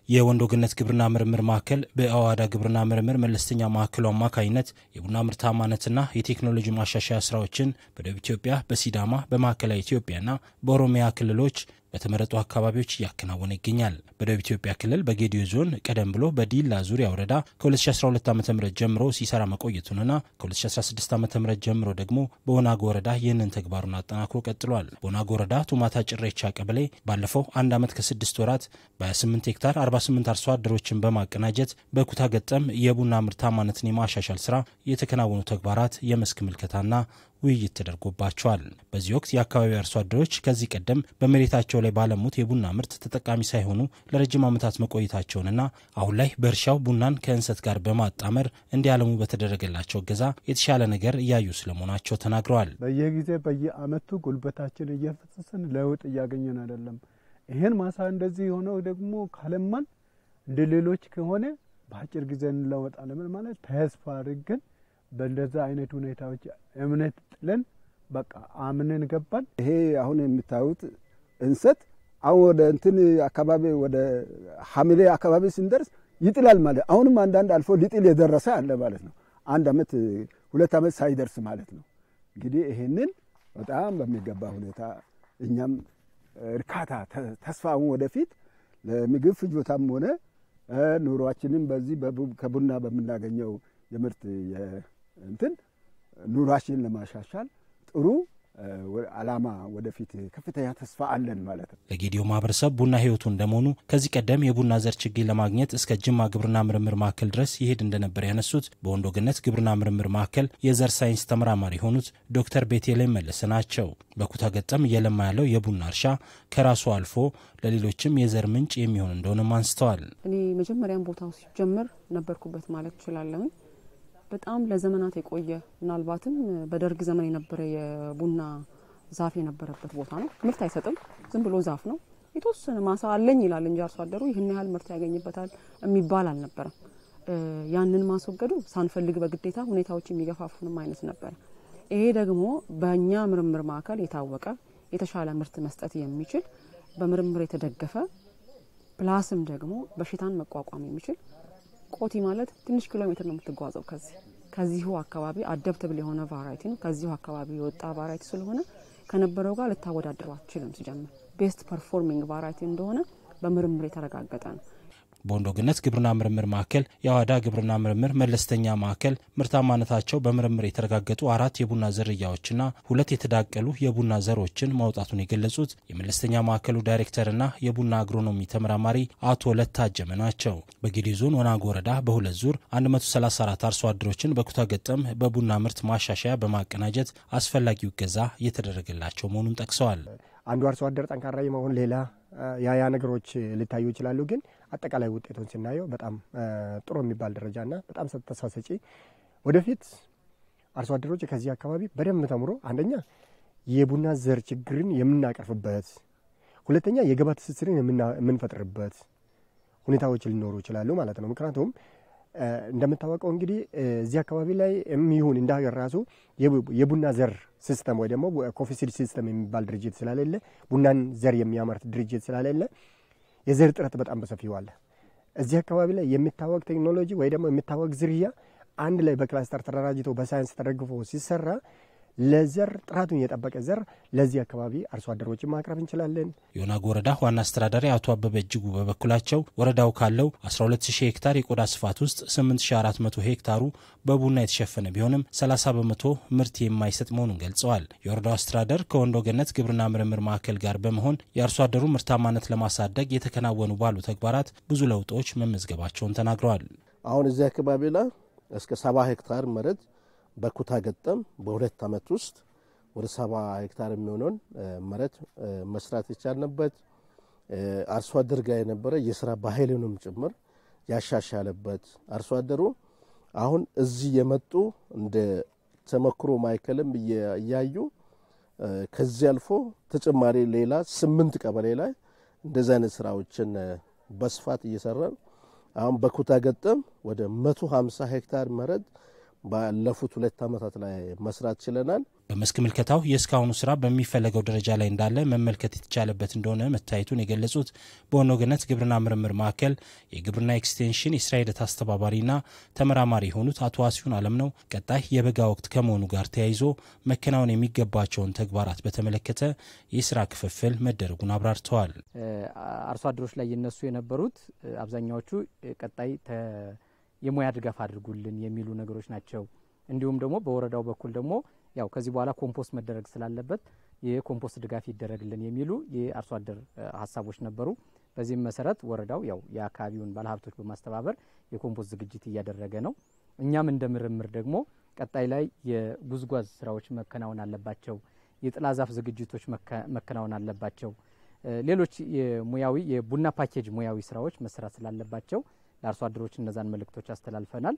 የወንዶ ገነት ግብርና ምርምር ማዕከል በአዋዳ ግብርና ምርምር መለስተኛ ማዕከሉ አማካይነት የቡና ምርታማነትና የቴክኖሎጂ ማሻሻያ ስራዎችን በደቡብ ኢትዮጵያ፣ በሲዳማ፣ በማዕከላዊ ኢትዮጵያና በኦሮሚያ ክልሎች በተመረጡ አካባቢዎች ያከናወነ ይገኛል። በደቡብ ኢትዮጵያ ክልል በጌዲዮ ዞን ቀደም ብሎ በዲላ ዙሪያ ወረዳ ከ2012 ዓ.ም ጀምሮ ሲሰራ መቆየቱንና ከ2016 ዓ.ም ጀምሮ ደግሞ በወናጎ ወረዳ ይህንን ተግባሩን አጠናክሮ ቀጥሏል። በወናጎ ወረዳ ቱማታ ጭሬቻ ቀበሌ ባለፈው 1 ዓመት ከ6 ወራት በ28 ሄክታር 48 አርሶ አደሮችን በማቀናጀት በኩታ ገጠም የቡና ምርታማነትን የማሻሻል ስራ የተከናወኑ ተግባራት የመስክ ምልከታና ውይይት ተደርጎባቸዋል። በዚህ ወቅት የአካባቢው አርሶ አደሮች ከዚህ ቀደም በመሬታቸው ላይ ባለሙት የቡና ምርት ተጠቃሚ ሳይሆኑ ለረጅም ዓመታት መቆየታቸውንና አሁን ላይ በእርሻው ቡናን ከእንሰት ጋር በማጣመር እንዲያለሙ በተደረገላቸው እገዛ የተሻለ ነገር እያዩ ስለመሆናቸው ተናግረዋል። በየጊዜ በየዓመቱ ጉልበታችን እየፈሰሰን ለውጥ እያገኘን አይደለም። ይሄን ማሳ እንደዚህ ሆነው ደግሞ ካለማን እንደሌሎች ከሆነ በአጭር ጊዜ እንለወጣለን ማለት ተስፋ አድርገን በእንደዛ አይነት ሁኔታዎች እምነት ጥለን በቃ አምነን ገባን። ይሄ አሁን የምታዩት እንሰት አሁን ወደ እንትን አካባቢ ወደ ሐምሌ አካባቢ ሲንደርስ ይጥላል ማለት አሁንም አንዳንድ አልፎ ሊጥል የደረሰ አለ ማለት ነው። 1 ዓመት 2 ዓመት ሳይደርስ ማለት ነው። እንግዲህ ይሄንን በጣም በሚገባ ሁኔታ እኛም እርካታ ተስፋውን ወደፊት ለምግብ ፍጆታም ሆነ ኑሯችንን በዚህ ከቡና በመናገኘው የምርት እንትን ኑሯችንን ለማሻሻል ጥሩ አላማ ወደፊት ከፍተኛ ተስፋ አለን ማለት ነው። ለጌዲዮ ማህበረሰብ ቡና ህይወቱ እንደመሆኑ ከዚህ ቀደም የቡና ዘር ችግኝ ለማግኘት እስከ ጅማ ግብርና ምርምር ማዕከል ድረስ ይሄድ እንደነበር ያነሱት በወንዶ ገነት ግብርና ምርምር ማዕከል የዘር ሳይንስ ተመራማሪ የሆኑት ዶክተር ቤቴሌም መለሰ ናቸው። በኩታ ገጠም እየለማ ያለው የቡና እርሻ ከራሱ አልፎ ለሌሎችም የዘር ምንጭ የሚሆን እንደሆነ አንስተዋል። እኔ መጀመሪያም ቦታው ሲጀምር ነበርኩበት ማለት ይችላልኝ። በጣም ለዘመናት የቆየ ምናልባትም በደርግ ዘመን የነበረ የቡና ዛፍ የነበረበት ቦታ ነው። ምርት አይሰጥም፣ ዝም ብሎ ዛፍ ነው። የተወሰነ ማሳ አለኝ ይላል እንጂ አርሶ አደሩ ይህን ያህል ምርት ያገኝበታል የሚባል አልነበረም። ያንን ማስወገዱ ሳንፈልግ በግዴታ ሁኔታዎች የሚገፋፉንም አይነት ነበር። ይሄ ደግሞ በእኛ ምርምር ማዕከል የታወቀ የተሻለ ምርት መስጠት የሚችል በምርምር የተደገፈ ፕላስም ደግሞ በሽታን መቋቋም የሚችል ቆቲ ማለት ትንሽ ኪሎ ሜትር ነው የምትጓዘው ከዚሁ አካባቢ አዳፕተብል የሆነ ቫራይቲ ነው። ከዚሁ አካባቢ የወጣ ቫራይቲ ስለሆነ ከነበረው ጋር ልታወዳድረው አትችልም። ሲጀምር ቤስት ፐርፎርሚንግ ቫራይቲ እንደሆነ በምርምር የተረጋገጠ ነው። በወንዶ ገነት ግብርና ምርምር ማዕከል የአዋዳ ግብርና ምርምር መለስተኛ ማዕከል ምርታማነታቸው በምርምር የተረጋገጡ 4 የቡና ዝርያዎችና 2 የተዳቀሉ የቡና ዘሮችን ማውጣቱን የገለጹት የመለስተኛ ማዕከሉ ዳይሬክተርና የቡና አግሮኖሚ ተመራማሪ አቶ ለታጀመ ናቸው። በጌዲዮ ዞን ወናጎ ወረዳ በ2 ዙር 134 አርሶ አደሮችን በኩታ ገጠም በቡና ምርት ማሻሻያ በማቀናጀት አስፈላጊው እገዛ እየተደረገላቸው መሆኑን ጠቅሰዋል። አንዱ አርሶ አደር ጠንካራ የመሆን ሌላ ያ ነገሮች ሊታዩ ይችላሉ። ግን አጠቃላይ ውጤቱን ሲናየው በጣም ጥሩ የሚባል ደረጃና በጣም ተስፋ ሰጪ ወደፊት አርሶ አደሮች ከዚህ አካባቢ በደንብ ተምሮ አንደኛ የቡና ዘር ችግርን የምናቀርፍበት፣ ሁለተኛ የገበያ ትስስርን የምንፈጥርበት ሁኔታዎች ሊኖሩ ይችላሉ ማለት ነው። ምክንያቱም እንደምታወቀው እንግዲህ እዚህ አካባቢ ላይ የሚሆን እንዳገር ራሱ የቡና ዘር ሲስተም ወይ ደግሞ ኮፊሲድ ሲስተም የሚባል ድርጅት ስላሌለ ቡናን ዘር የሚያመርት ድርጅት ስላሌለ የዘር ጥረት በጣም በሰፊው አለ። እዚህ አካባቢ ላይ የሚታወቅ ቴክኖሎጂ ወይ ደግሞ የሚታወቅ ዝርያ አንድ ላይ በክላስተር ተደራጅቶ በሳይንስ ተደግፎ ሲሰራ ለዘር ጥራቱን የጠበቀ ዘር ለዚህ አካባቢ አርሶ አደሮችን ማቅረብ እንችላለን። የወናጎ ወረዳ ዋና አስተዳዳሪ አቶ አበበ እጅጉ በበኩላቸው ወረዳው ካለው 12000 ሄክታር የቆዳ ስፋት ውስጥ 8400 ሄክታሩ በቡና የተሸፈነ ቢሆንም 30 በመቶ ምርት የማይሰጥ መሆኑን ገልጸዋል። የወረዳው አስተዳደር ከወንዶ ገነት ግብርና ምርምር ማዕከል ጋር በመሆን የአርሶ አደሩ ምርታማነት ለማሳደግ የተከናወኑ ባሉ ተግባራት ብዙ ለውጦች መመዝገባቸውን ተናግረዋል። አሁን እዚህ አካባቢ ላይ እስከ 70 ሄክታር መሬት በኩታ ገጠም በ2 ዓመት ውስጥ ወደ 70 ሄክታር የሚሆነውን መሬት መስራት ይቻልነበት አርሶ አደር ጋር የነበረ የሥራ ባህሉንም ጭምር ያሻሻለበት አርሶ አደሩ አሁን እዚህ የመጡ እንደ ተመክሮ ማዕከልም እያዩ ከዚህ አልፎ ተጨማሪ ሌላ 8 ቀበሌ ላይ እንደዚህ አይነት ስራዎችን በስፋት እየሰራን አሁን በኩታ ገጠም ወደ 150 ሄክታር መሬት ባለፉት 2 ዓመታት ላይ መስራት ችለናል። በመስክ ምልከታው የስካውኑ ስራ በሚፈለገው ደረጃ ላይ እንዳለ መመልከት የተቻለበት እንደሆነ መታየቱን የገለጹት በወኖ ገነት ግብርና ምርምር ማዕከል የግብርና ኤክስቴንሽን የስራ ሂደት አስተባባሪና ተመራማሪ የሆኑት አቶ ዋሲሁን አለም ነው ቀጣይ የበጋ ወቅት ከመሆኑ ጋር ተያይዞ መከናወን የሚገባቸውን ተግባራት በተመለከተ የስራ ክፍፍል መደረጉን አብራርተዋል። አርሶ አደሮች ላይ የነሱ የነበሩት አብዛኛዎቹ ቀጣይ የሙያ ድጋፍ አድርጉልን የሚሉ ነገሮች ናቸው። እንዲሁም ደግሞ በወረዳው በኩል ደግሞ ያው ከዚህ በኋላ ኮምፖስት መደረግ ስላለበት የኮምፖስት ድጋፍ ይደረግልን የሚሉ የአርሶ አደር ሀሳቦች ነበሩ። በዚህም መሰረት ወረዳው ያው የአካባቢውን ባለሀብቶች በማስተባበር የኮምፖስት ዝግጅት እያደረገ ነው። እኛም እንደ ምርምር ደግሞ ቀጣይ ላይ የጉዝጓዝ ስራዎች መከናወን አለባቸው፣ የጥላ ዛፍ ዝግጅቶች መከናወን አለባቸው፣ ሌሎች የሙያዊ የቡና ፓኬጅ ሙያዊ ስራዎች መስራት ስላለባቸው ለአርሶ አደሮች እነዛን መልእክቶች አስተላልፈናል።